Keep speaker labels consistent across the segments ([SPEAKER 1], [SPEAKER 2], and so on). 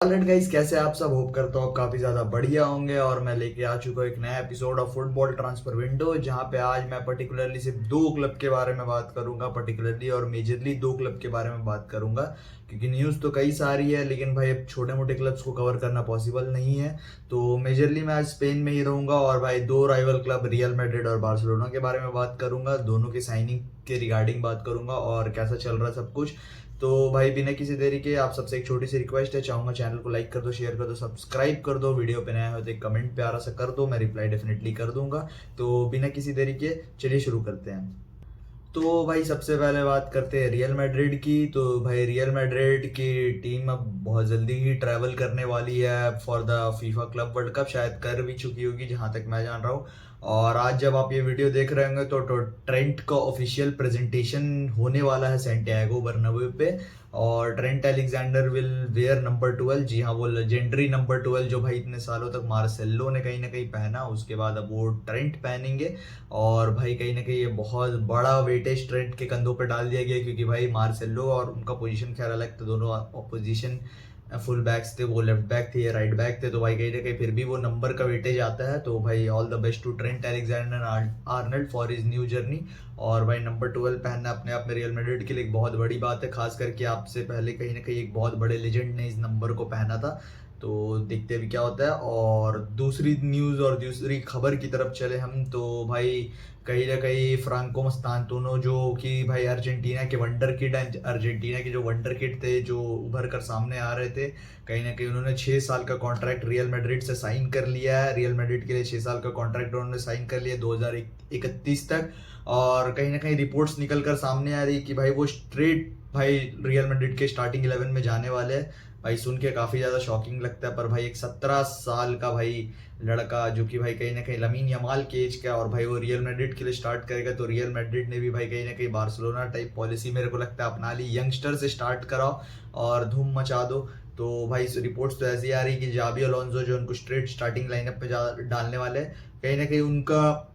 [SPEAKER 1] Alright guys, कैसे आप सब? होप करता हूँ आप काफ़ी ज़्यादा बढ़िया होंगे। और मैं लेके आ चुका हूँ एक नया episode of football transfer window, जहाँ पे आज मैं पर्टिकुलरली सिर्फ दो क्लब के बारे में बात करूंगा। पर्टिकुलरली और मेजरली दो क्लब के बारे में बात करूंगा, क्योंकि न्यूज़ तो कई सारी है, लेकिन भाई अब छोटे मोटे क्लब्स को कवर करना पॉसिबल नहीं है। तो मेजरली मैं आज स्पेन में ही रहूंगा और भाई दो राइवल क्लब रियल मैड्रिड और बार्सिलोना के बारे में बात करूंगा। दोनों की साइनिंग के रिगार्डिंग बात करूंगा और कैसा चल रहा है सब कुछ। तो भाई बिना किसी देरी के आप सबसे एक छोटी सी रिक्वेस्ट है, चाहूंगा चैनल को लाइक कर दो, शेयर कर दो, सब्सक्राइब कर दो। वीडियो पे नया हो तो एक कमेंट प्यारा सा कर दो, मैं रिप्लाई डेफिनेटली कर दूंगा। तो बिना किसी देरी के चलिए शुरू करते हैं। तो भाई सबसे पहले बात करते हैं रियल मैड्रिड की। तो भाई रियल मैड्रिड की टीम अब बहुत जल्दी ही ट्रैवल करने वाली है for the FIFA club world cup, शायद कर भी चुकी होगी जहां तक मैं जान रहा हूँ। और आज जब आप ये वीडियो देख रहे होंगे तो ट्रेंट का ऑफिशियल प्रेजेंटेशन होने वाला है सैंटियागो बर्नाब्यू पे। और Trent Alexander will where number 12। जी हाँ, वो लेजेंडरी नंबर 12 जो भाई इतने सालों तक मार्सेलो ने कहीं ना कहीं पहना, उसके बाद अब वो ट्रेंट पहनेंगे। और भाई कहीं ना कहीं ये बहुत बड़ा वेटेज ट्रेंट के कंधों पे डाल दिया गया, क्योंकि भाई मार्सेलो और उनका पोजीशन खैर अलग था, दोनों अपोजिशन फुल बैक्स थे, वो लेफ्ट बैक थे, ये राइट बैक थे। तो भाई कहीं ना कहीं फिर भी वो नंबर का वेटेज आता है। तो भाई all the best to Trent Alexander Arnold for his new journey. और भाई नंबर 12 पहनना अपने आप में रियल मैड्रिड के लिए एक बहुत बड़ी बात है, खास करके आपसे पहले कहीं ना कहीं एक बहुत बड़े लेजेंड ने इस नंबर को पहना था। तो देखते भी क्या होता है। और दूसरी न्यूज़ और दूसरी खबर की तरफ चले हम, तो भाई कहीं ना कहीं फ्रांको मस्तांतुनो, जो कि भाई अर्जेंटीना के वंडर किड, अर्जेंटीना के जो वंडर किड थे, जो उभर कर सामने आ रहे थे, कहीं ना कहीं उन्होंने 6 साल का कॉन्ट्रैक्ट रियल मैड्रिड से साइन कर लिया है। रियल मैड्रिड के लिए 6 साल का कॉन्ट्रैक्ट उन्होंने साइन कर लिया 2031 तक। और कहीं ना कहीं रिपोर्ट्स निकल कर सामने आ रही कि भाई वो स्ट्रेट भाई रियल मैड्रिड के स्टार्टिंग 11 में जाने वाले हैं। भाई सुन के काफ़ी ज़्यादा शॉकिंग लगता है, पर भाई एक 17 साल का भाई लड़का, जो कि भाई कहीं ना कहीं लमीन यमाल के एज का, और भाई वो रियल मैड्रिड के लिए स्टार्ट करेगा। तो रियल मैड्रिड ने भी भाई कहीं ना कहीं बार्सिलोना टाइप पॉलिसी मेरे को लगता है अपना ली, यंगस्टर से स्टार्ट कराओ और धूम मचा दो। तो भाई रिपोर्ट्स तो ऐसी आ रही कि जाबी अलोंसो जो उनको स्ट्रेट स्टार्टिंग लाइनअप पे डालने वाले हैं, कहीं ना कहीं उनका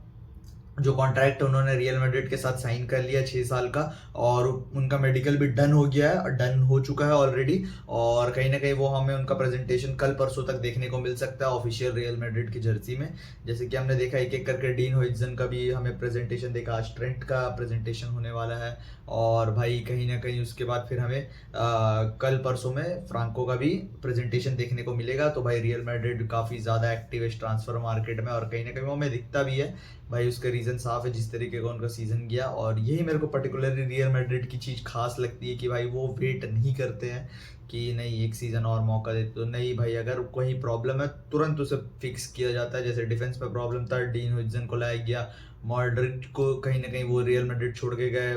[SPEAKER 1] जो कॉन्ट्रैक्ट उन्होंने रियल मैड्रिड के साथ साइन कर लिया 6 साल का। और उनका मेडिकल भी डन हो गया है, डन हो चुका है ऑलरेडी। और कहीं ना कहीं वो हमें उनका प्रेजेंटेशन कल परसों तक देखने को मिल सकता है ऑफिशियल रियल मैड्रिड की जर्सी में। जैसे कि हमने देखा एक एक करके डीन हुइजन का भी हमें प्रेजेंटेशन देखा, आज ट्रेंट का प्रेजेंटेशन होने वाला है। और भाई कहीं ना कहीं उसके बाद फिर हमें कल परसों में फ्रांको का भी प्रेजेंटेशन देखने को मिलेगा। तो भाई रियल मैड्रिड काफ़ी ज़्यादा एक्टिव है इस ट्रांसफर मार्केट में, और कहीं ना कहीं वो हमें दिखता भी है। भाई उसका रीज़न साफ है, जिस तरीके का उनका सीज़न गया। और यही मेरे को पर्टिकुलरली रियल मैड्रिड की चीज़ खास लगती है कि भाई वो वेट नहीं करते हैं कि नहीं एक सीज़न और मौका देते। तो नहीं भाई, अगर कोई प्रॉब्लम है तुरंत उसे फिक्स किया जाता है। जैसे डिफेंस में प्रॉब्लम था, डीन हुइजन को लाया गया, मॉड्रिच को कहीं ना कहीं वो रियल मैड्रिड छोड़ के गए,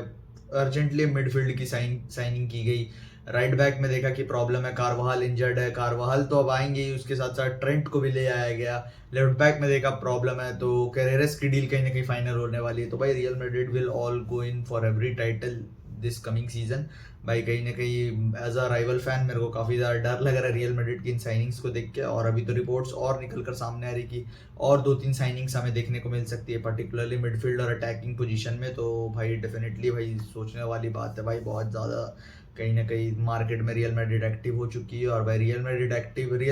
[SPEAKER 1] अर्जेंटली मिडफील्ड की साइनिंग की गई। राइट बैक में देखा कि प्रॉब्लम है, कारवाहल इंजर्ड है, कारवाहल तो अब आएंगे ही, उसके साथ साथ ट्रेंट को भी ले आया गया। लेफ्ट बैक में देखा प्रॉब्लम है, तो कैरेरस की डील कहीं ना कहीं फाइनल होने वाली है। तो भाई real Madrid will all go in for every title this coming season. भाई कहीं ना कहीं एज अ राइवल फैन मेरे को काफ़ी ज़्यादा डर लग रहा है रियल मैड्रिड की इन साइनिंग्स को देख के। और अभी तो रिपोर्ट्स और निकल कर सामने आ रही कि और 2-3 साइनिंग्स हमें देखने को मिल सकती है, पर्टिकुलरली मिडफील्ड और अटैकिंग पोजीशन में। तो भाई डेफिनेटली भाई सोचने वाली बात है भाई, बहुत ज़्यादा कहीं ना कहीं मार्केट में रियल मैड्रिड एक्टिव हो चुकी है। और भाई रियल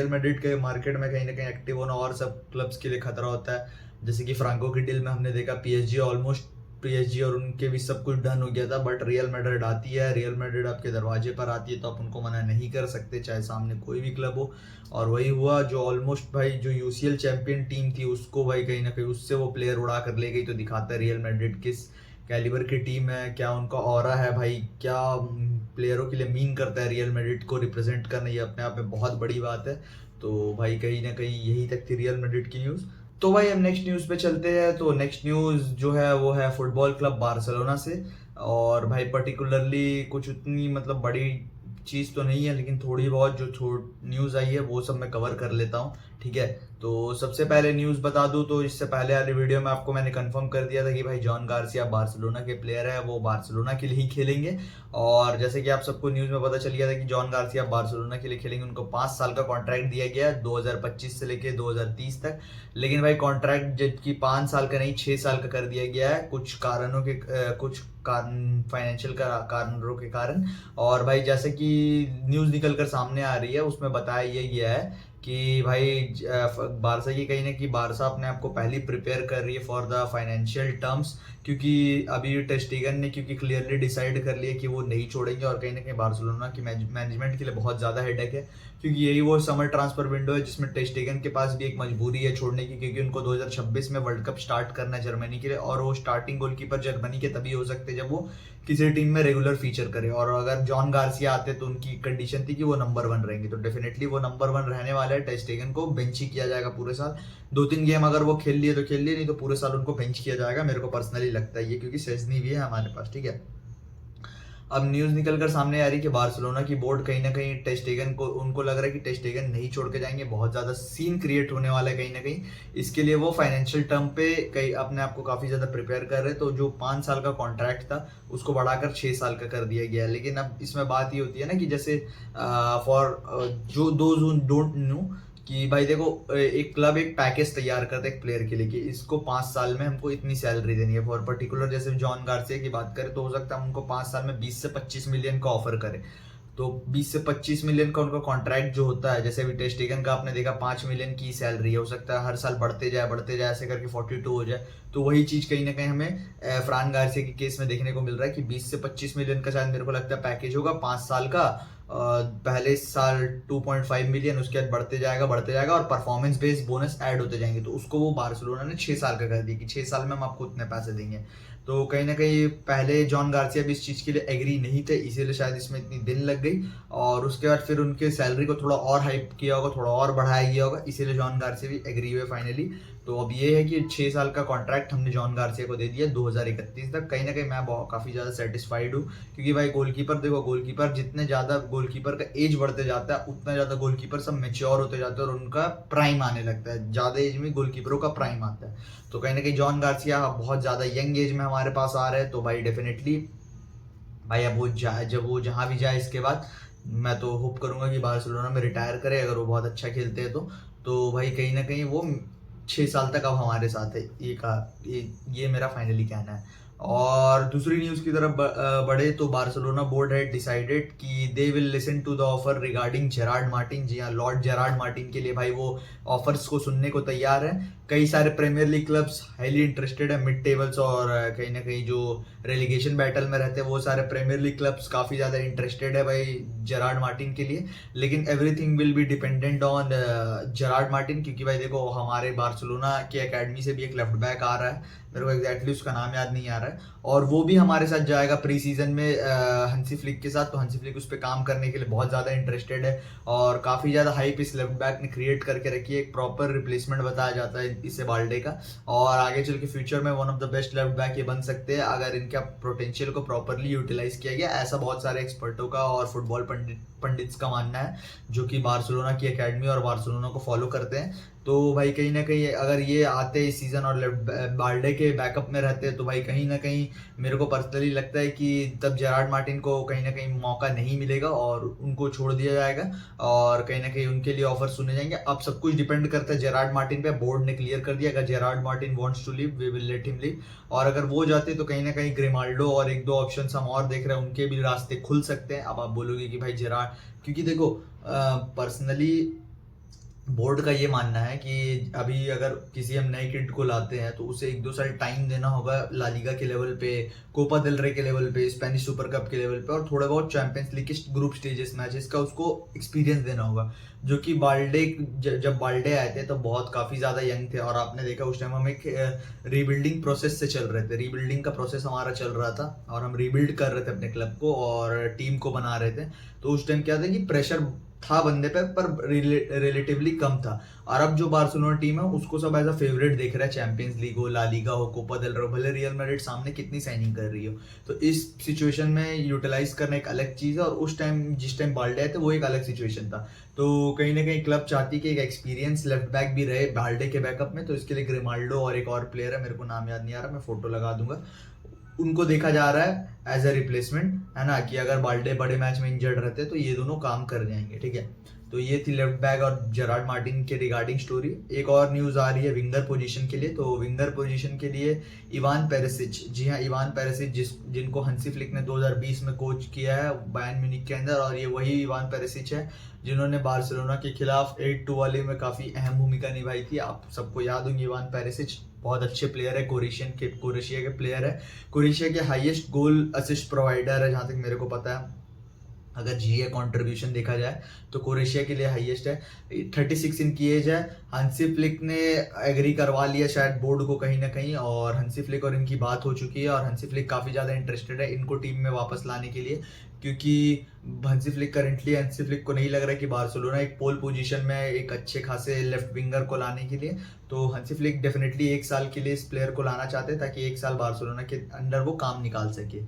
[SPEAKER 1] मैड्रिड के मार्केट में कहीं ना कहीं एक्टिव होना और सब क्लब्स के लिए खतरा होता है। जैसे कि फ्रांको की डील में हमने देखा पीएसजी और उनके भी सब कुछ डन हो गया था, बट रियल मैड्रिड आती है, रियल मैड्रिड आपके दरवाजे पर आती है, तो आप उनको मना नहीं कर सकते, चाहे सामने कोई भी क्लब हो। और वही हुआ, जो ऑलमोस्ट भाई जो यूसीएल चैंपियन टीम थी उसको भाई कहीं ना कहीं उससे वो प्लेयर उड़ा कर ले गई। तो दिखाता है रियल मैड्रिड किस कैलिबर की टीम है, क्या उनका ऑरा है भाई, क्या प्लेयरों के लिए मीन करता है रियल मैड्रिड को रिप्रेजेंट करना, ये अपने आप में बहुत बड़ी बात है। तो भाई कहीं ना कहीं यही तक थी रियल मैड्रिड की न्यूज़। तो भाई हम नेक्स्ट न्यूज़ पे चलते हैं। तो नेक्स्ट न्यूज़ जो है वो है फुटबॉल क्लब बार्सिलोना से। और भाई पर्टिकुलरली कुछ उतनी मतलब बड़ी चीज़ तो नहीं है, लेकिन थोड़ी बहुत जो न्यूज़ आई है वो सब मैं कवर कर लेता हूँ, ठीक है। तो सबसे पहले न्यूज़ बता दूँ, तो इससे पहले वाली वीडियो में आपको मैंने कंफर्म कर दिया था कि भाई जॉन गार्सिया बार्सिलोना के प्लेयर है, वो बार्सिलोना के लिए ही खेलेंगे। और जैसे कि आप सबको न्यूज़ में पता चल गया था कि जॉन गार्सिया बार्सिलोना के लिए खेलेंगे, उनको 5 साल का कॉन्ट्रैक्ट दिया गया है 2025 से लेके 2030 तक। लेकिन भाई कॉन्ट्रैक्ट जबकि 5 साल का नहीं 6 साल का कर दिया गया है, कुछ कारणों के कुछ कारण, फाइनेंशियल कारणों के कारण। और भाई जैसे कि न्यूज़ निकल कर सामने आ रही है, उसमें बताया ये गया है कि भाई बारसा की कहीं ना कि बारसा अपने आप को पहले प्रिपेयर कर रही है फॉर द फाइनेंशियल टर्म्स, क्योंकि अभी टेस्टिगन ने क्योंकि क्लियरली डिसाइड कर लिया कि वो नहीं छोड़ेंगे। और कहीं ना कहीं बार्सिलोना की मैनेजमेंट के लिए बहुत ज़्यादा हेडेक है, क्योंकि यही वो समर ट्रांसफर विंडो है जिसमें टेस्टिगन के पास भी एक मजबूरी है छोड़ने की, क्योंकि उनको 2026 में वर्ल्ड कप स्टार्ट करना है जर्मनी के लिए, और वो स्टार्टिंग गोलकीपर जर्मनी के तभी हो सकते जब वो किसी टीम में रेगुलर फीचर करे। और अगर जॉन गार्सिया आते तो उनकी कंडीशन थी कि वो नंबर 1 रहेंगे, तो डेफिनेटली वो नंबर 1 रहने वाले हैं। टेस्टिगन को बेंच ही किया जाएगा पूरे साल, 2-3 गेम अगर वो खेल लिए तो खेल लिए, नहीं तो पूरे साल उनको बेंच किया जाएगा। मेरे को पर्सनली लगता है ये, क्योंकि सेजनी भी है हमारे पास, ठीक है। अब न्यूज़ निकल कर सामने आ रही है कि बार्सिलोना की बोर्ड कहीं ना कहीं टेस्टेगन को, उनको लग रहा है कि टेस्टेगन नहीं छोड़ के जाएंगे, बहुत ज़्यादा सीन क्रिएट होने वाला है कहीं ना कहीं। इसके लिए वो फाइनेंशियल टर्म पे कहीं अपने आप को काफ़ी ज़्यादा प्रिपेयर कर रहे हैं। तो जो 5 साल का कॉन्ट्रैक्ट था उसको बढ़ाकर 6 साल का कर दिया गया है। लेकिन अब इसमें बात ये होती है ना कि जैसे फॉर जो दोज डोंट नो कि भाई देखो, एक क्लब एक पैकेज तैयार करता है एक प्लेयर के लिए कि इसको 5 साल में हमको इतनी सैलरी देनी है। फॉर पर्टिकुलर जैसे जॉन गार्सिया की बात करें तो हो सकता है हम उनको 5 साल में 20 से 25 मिलियन का ऑफर करें। तो 20 से 25 मिलियन का उनका कॉन्ट्रैक्ट जो होता है, जैसे अभी टेस्टिगन का आपने देखा 5 मिलियन की सैलरी है, हो सकता है हर साल बढ़ते जाए ऐसे करके 42 हो जाए। तो वही चीज कहीं ना कहीं हमें फ्रान गार्सिया के केस में देखने को मिल रहा है कि 20 से 25 मिलियन का शायद मेरे को लगता है पैकेज होगा 5 साल का। पहले साल 2.5 मिलियन, उसके बाद बढ़ते जाएगा और परफॉर्मेंस बेस्ड बोनस ऐड होते जाएंगे। तो उसको वो बार्सिलोना ने 6 साल का कर दिया कि 6 साल में हम आपको उतने पैसे देंगे। तो कहीं ना कहीं पहले जॉन गार्सिया भी इस चीज़ के लिए एग्री नहीं थे, इसीलिए शायद इसमें इतनी दिन लग गई। और उसके बाद फिर उनके सैलरी को थोड़ा और हाइप किया होगा, थोड़ा और बढ़ाया गया होगा, इसीलिए जॉन गार्सिया भी एग्री हुए फाइनली। तो अब ये है कि 6 साल का कॉन्ट्रैक्ट हमने जॉन गार्सिया को दे दिया 2031 तक। कहीं ना कहीं मैं काफ़ी ज़्यादा सेटिस्फाइड हूँ, क्योंकि भाई गोलकीपर देखो, गोलकीपर जितने ज़्यादा गोलकीपर का एज बढ़ते जाता है उतना ज़्यादा गोलकीपर सब मेच्योर होते जाते हैं और उनका प्राइम आने लगता है। ज़्यादा एज में गोलकीपरों का प्राइम आता है। तो कहीं ना कहीं जॉन गार्सिया बहुत ज़्यादा यंग एज में हमारे पास आ रहे हैं। तो भाई डेफिनेटली भाई अब वो जब वो जहाँ भी जाए इसके बाद मैं तो होप करूंगा कि बार्सिलोना में रिटायर करे, अगर वो बहुत अच्छा खेलते हैं तो भाई कहीं ना कहीं वो 6 साल तक अब हमारे साथ है। ये मेरा फाइनली कहना है। और दूसरी न्यूज़ की तरफ बढ़े तो बार्सिलोना बोर्ड है डिसाइडेड कि they will listen to the offer regarding Gerard Martin. जी हाँ, लॉर्ड जेरार्ड मार्टिन के लिए भाई वो ऑफर्स को सुनने को तैयार है। कई सारे Premier League clubs highly interested है, मिड टेबल्स और कहीं ना कहीं जो रेलिगेशन बैटल में रहते हैं वो सारे प्रीमियर लीग क्लब्स काफ़ी ज़्यादा इंटरेस्टेड है भाई जेरार्ड मार्टिन के लिए। लेकिन everything will be dependent on Gerrard Martin, क्योंकि भाई देखो हमारे बार्सिलोना की एकेडमी से भी एक लेफ्ट बैक आ रहा है, मेरे को एग्जैक्टली उसका नाम याद नहीं आ रहा है, और वो भी हमारे साथ जाएगा प्री सीजन में हंसी फ्लिक के साथ। तो हंसी फ्लिक उस पर काम करने के लिए बहुत ज़्यादा इंटरेस्टेड है और काफ़ी ज़्यादा हाइप इस लेफ्ट बैक ने क्रिएट करके रखी है। एक प्रॉपर रिप्लेसमेंट बताया जाता है इसे बाल्डे का, और आगे चल के फ्यूचर में one of the best left back ये बन सकते हैं अगर इनका पोटेंशियल को प्रॉपरली यूटिलाइज किया गया। ऐसा बहुत सारे एक्सपर्टों का और फुटबॉल पंडित्स का मानना है जो कि बार्सिलोना की एकेडमी और बार्सिलोना को फॉलो करते हैं। तो भाई कहीं ना कहीं अगर ये आते इस सीजन और बाल्डे के बैकअप में रहते तो भाई कहीं ना कहीं मेरे को पर्सनली लगता है कि तब जेरार्ड मार्टिन को कहीं ना कहीं मौका नहीं मिलेगा और उनको छोड़ दिया जाएगा और कहीं ना कहीं उनके लिए ऑफर सुने जाएंगे। अब सब कुछ डिपेंड करता है जेरार्ड मार्टिन पे। बोर्ड ने क्लियर कर दिया अगर Gerard Martin wants to leave we will let him leave, और अगर वो जाते तो कहीं ना कहीं ग्रिमाल्डो और एक दो ऑप्शन हम और देख रहे हैं, उनके भी रास्ते खुल सकते हैं। अब आप बोलोगे कि भाई जेरार्ड, क्योंकि देखो पर्सनली बोर्ड का ये मानना है कि अभी अगर किसी हम नए किड को लाते हैं तो उसे 1-2 साल टाइम देना होगा ला लीगा के लेवल पे, कोपा देल रे के लेवल पे, स्पेनिश सुपर कप के लेवल पे और थोड़ा बहुत चैंपियंस लीग के ग्रुप स्टेजेस मैचेस का उसको एक्सपीरियंस देना होगा। जो कि बाल्डे जब बाल्डे आए थे तो बहुत काफ़ी ज़्यादा यंग थे और आपने देखा उस टाइम हम एक रीबिल्डिंग प्रोसेस से चल रहे थे, रीबिल्डिंग का प्रोसेस हमारा चल रहा था और हम रीबिल्ड कर रहे थे अपने क्लब को और टीम को बना रहे थे। तो उस टाइम क्या था कि प्रेशर था बंदे पे पर रिलेटिवली कम था। और अब जो बार्सिलोना टीम है उसको सब एज अ फेवरेट देख रहा है, चैंपियंस लीग हो, ला लीगा हो, कोपा देल रे, भले रियल मैड्रिड सामने कितनी साइनिंग कर रही हो। तो इस सिचुएशन में यूटिलाइज करना एक अलग चीज़ है और उस टाइम जिस टाइम बाल्डे आए थे वो एक अलग सिचुएशन था। तो कहीं ना कहीं क्लब चाहती कि एक एक्सपीरियंस लेफ्ट बैक भी रहे बाल्डे के बैकअप में। तो इसके लिए ग्रिमाल्डो और एक और प्लेयर है, मेरे को नाम याद नहीं आ रहा, मैं फोटो लगा दूंगा, उनको देखा जा रहा है एज अ रिप्लेसमेंट, है ना, कि अगर बाल्डे बड़े मैच में इंजर्ड रहते तो ये दोनों काम कर जाएंगे, ठीक है। तो ये थी लेफ्ट बैक और जेरार्ड मार्टिन के रिगार्डिंग स्टोरी। एक और न्यूज़ आ रही है विंगर पोजीशन के लिए। तो विंगर पोजीशन के लिए इवान पेरिसिच, जी हाँ इवान पेरिसिच, जिनको हंसी फ्लिक ने 2020 में कोच किया है बायर्न म्यूनिख के अंदर, और ये वही इवान पेरिसिच है जिन्होंने बार्सिलोना के खिलाफ 8-2 वाले में काफ़ी अहम भूमिका निभाई थी। आप सबको याद होंगी इवान पेरिसिच बहुत अच्छे प्लेयर है, क्रोएशिया के प्लेयर है, क्रोएशिया के हाईएस्ट गोल असिस्ट प्रोवाइडर है जहाँ तक मेरे को पता है। अगर जीए कंट्रीब्यूशन देखा जाए तो क्रोएशिया के लिए हाईएस्ट है। 36 इनकी एज है। हंसी फ्लिक ने एग्री करवा लिया शायद बोर्ड को कहीं ना कहीं, और हंसी फ्लिक और इनकी बात हो चुकी है, और हंसी फ्लिक काफ़ी ज़्यादा इंटरेस्टेड है इनको टीम में वापस लाने के लिए, क्योंकि हंसी फ्लिक को नहीं लग रहा है कि बार्सिलोना एक पोल पोजीशन में एक अच्छे खासे लेफ्ट विंगर को लाने के लिए। तो हंसी फ्लिक डेफिनेटली 1 साल के लिए इस प्लेयर को लाना चाहते हैं ताकि 1 साल बार्सिलोना के अंडर वो काम निकाल सके।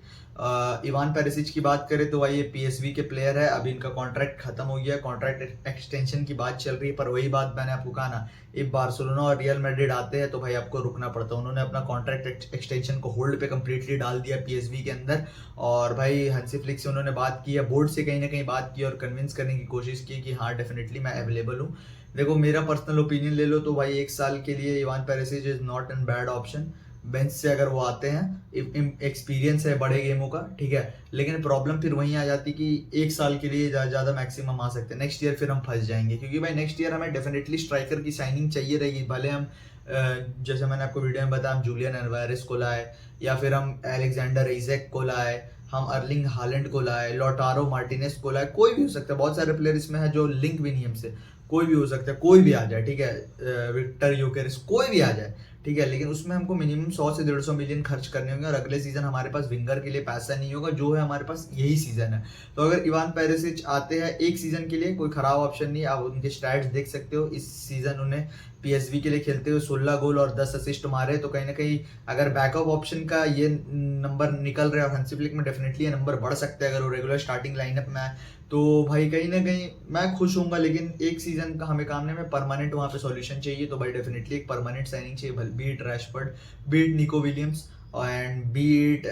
[SPEAKER 1] इवान पेरिसिच की बात करें तो भाई ये पीएसवी के प्लेयर है, अभी इनका कॉन्ट्रैक्ट खत्म हो गया, कॉन्ट्रैक्ट एक्सटेंशन की बात चल रही है। पर वही बात मैंने आपको कहा ना, एक बार्सिलोना और रियल मैड्रिड आते हैं तो भाई आपको रुकना पड़ता है। उन्होंने अपना कॉन्ट्रैक्ट एक्सटेंशन को होल्ड पे कंप्लीटली डाल दिया पीएसवी के अंदर, और भाई हंसी फ्लिक से उन्होंने बात की है, बोर्ड से कहीं ना कहीं बात की और कन्विंस करने की कोशिश की कि हाँ डेफिनेटली मैं अवेलेबल हूँ। देखो मेरा पर्सनल ओपिनियन ले लो तो भाई 1 साल के लिए Ivan Perisic is not an bad option. Bench से अगर वो आते हैं, एक्सपीरियंस है बड़े गेमों का, ठीक है, लेकिन प्रॉब्लम फिर वहीं आ जाती कि 1 साल के लिए ज़्यादा मैक्सिमम आ सकते हैं, नेक्स्ट ईयर फिर हम फंस जाएंगे, क्योंकि भाई नेक्स्ट ईयर हमें डेफिनेटली स्ट्राइकर की साइनिंग चाहिए रहेगी। भले हम जैसे मैंने आपको वीडियो में बताया, हम जूलियन अल्वारेस को लाए, या फिर हम एलेक्जेंडर इज़ेक को लाए, हम अर्लिंग हालैंड को लाए, लॉटारो मार्टिनेस को लाए, कोई भी हो सकता है, बहुत सारे प्लेयर इसमें है जो लिंक भी नहीं हमसे, कोई भी हो सकता है, कोई भी आ जाए, ठीक है, विक्टर योकेरेस कोई भी आ जाए, ठीक है, लेकिन उसमें हमको मिनिमम 100 से 150 मिलियन खर्च करने होंगे, और अगले सीजन हमारे पास विंगर के लिए पैसा नहीं होगा, जो है हमारे पास यही सीजन है। तो अगर इवान पेरिसिच आते हैं 1 सीजन के लिए, कोई खराब ऑप्शन नहीं, आप उनके स्टैट्स देख सकते हो। इस सीजन उन्हें पीएसवी के लिए खेलते हुए 16 गोल और 10 असिस्ट मारे, तो कहीं ना कहीं अगर बैकअप ऑप्शन का ये नंबर निकल रहा है, और हंसी फ्लिक में डेफिनेटली ये नंबर बढ़ सकता है अगर वो रेगुलर स्टार्टिंग लाइनअप में आए, तो भाई कहीं ना कहीं मैं खुश हूँगा। लेकिन 1 सीजन का हमें काम नहीं, में परमानेंट वहाँ पे सॉल्यूशन चाहिए, तो भाई डेफिनेटली एक परमानेंट साइनिंग चाहिए, beat Rashford, beat Nico Williams and beat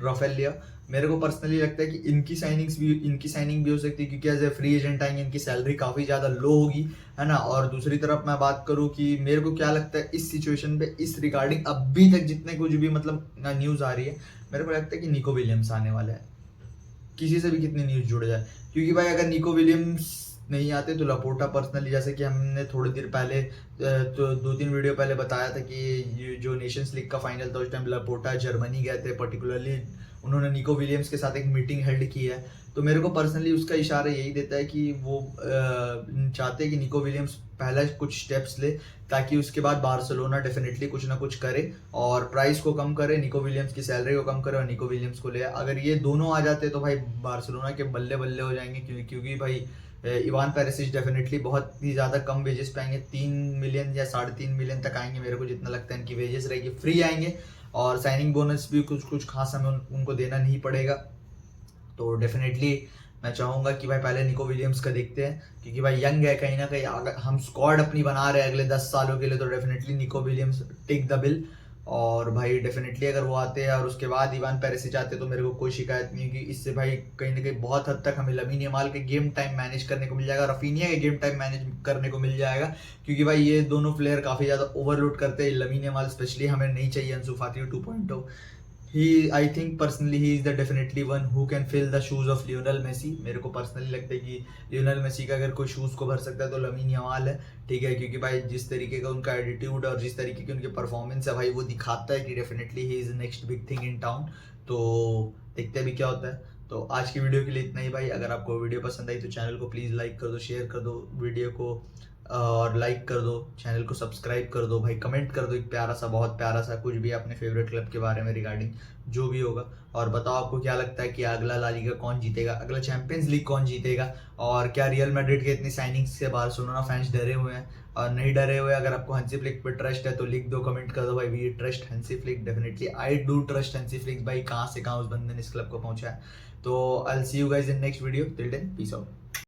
[SPEAKER 1] Rafael Leao. मेरे को पर्सनली लगता है कि इनकी साइनिंग भी हो सकती है, क्योंकि एज ए फ्री एजेंट आएंगे, इनकी सैलरी काफ़ी ज़्यादा लो होगी, है ना। और दूसरी तरफ मैं बात करूँ कि मेरे को क्या लगता है इस सिचुएशन पे, इस रिगार्डिंग अभी तक जितने कुछ भी मतलब न्यूज़ आ रही है, मेरे को लगता है कि निको विलियम्स आने वाला है, किसी से भी कितनी न्यूज़ जुड़ जाए। क्योंकि भाई अगर निको विलियम्स नहीं आते तो लापोर्टा पर्सनली, जैसे कि हमने थोड़ी देर पहले तो 2-3 वीडियो पहले बताया था कि जो नेशंस लीग का फाइनल था उस टाइम लापोर्टा जर्मनी गए थे, पर्टिकुलरली उन्होंने निको विलियम्स के साथ एक मीटिंग हेल्ड की है। तो मेरे को पर्सनली उसका इशारा यही देता है कि वो चाहते हैं कि निको विलियम्स पहला कुछ स्टेप्स ले, ताकि उसके बाद बार्सिलोना डेफिनेटली कुछ ना कुछ करे और प्राइस को कम करे, निको विलियम्स की सैलरी को कम करे और निको विलियम्स को ले। अगर ये दोनों आ जाते तो भाई बार्सिलोना के बल्ले बल्ले हो जाएंगे, क्योंकि भाई इवान पेरिसिच डेफिनेटली बहुत ही ज़्यादा कम वेजेस पे आएंगे, 3 मिलियन या 3.5 मिलियन तक आएंगे, मेरे को जितना लगता है इनकी वेजेस रहेगी, फ्री आएंगे, और साइनिंग बोनस भी कुछ खास हमें उनको देना नहीं पड़ेगा। तो डेफिनेटली मैं चाहूँगा कि भाई पहले निको विलियम्स का देखते हैं, क्योंकि भाई यंग है, कहीं ना कहीं अगर हम स्क्वाड अपनी बना रहे हैं अगले 10 सालों के लिए, तो definitely Nico Williams take the bill. और भाई डेफिनेटली अगर वो आते हैं और उसके बाद इवान पेरिसिच आते तो मेरे को कोई शिकायत नहीं होगी। इससे भाई कहीं ना कहीं बहुत हद तक हमें लमीन यमाल के गेम टाइम मैनेज करने को मिल जाएगा, रफीनिया के गेम टाइम मैनेज करने को मिल जाएगा, क्योंकि भाई ये दोनों प्लेयर काफ़ी ज़्यादा ओवरलोड करते हैं। लमीन यमाल स्पेशली हमें नहीं चाहिए अंसु फाती 2.0। I think personally he is the definitely one who can fill the shoes of Lionel Messi. मेरे को पर्सनली लगता है कि लियोनेल मेसी का अगर कोई शूज़ को भर सकता है तो लमीन यमाल है, ठीक है, क्योंकि भाई जिस तरीके का उनका एटीट्यूड और जिस तरीके की उनकी परफॉर्मेंस है भाई, वो दिखाता है कि definitely he is next big thing in town. तो देखते हैं भी क्या होता है। तो आज की वीडियो के लिए इतना ही भाई। अगर आपको वीडियो पसंद आई तो चैनल को प्लीज़ लाइक कर दो, शेयर कर दो वीडियो को, और लाइक कर दो, चैनल को सब्सक्राइब कर दो भाई, कमेंट कर दो एक प्यारा सा, बहुत प्यारा सा कुछ भी अपने फेवरेट क्लब के बारे में रिगार्डिंग जो भी होगा, और बताओ आपको क्या लगता है कि अगला ला लीगा कौन जीतेगा, अगला चैंपियंस लीग कौन जीतेगा, और क्या रियल मैड्रिड के इतनी साइनिंग्स से बार्सिलोना फैंस डरे हुए हैं और नहीं डरे हुए। अगर आपको हंसी फ्लिक पे ट्रस्ट है तो लिख दो, कमेंट कर दो भाई, वी ट्रस्ट हंसी flick, definitely I do trust हंसी फ्लिक भाई। कहाँ से कहाँ उस बंदे ने इस क्लब को पहुंचा है। तो I will see you guys in next video, till then peace out.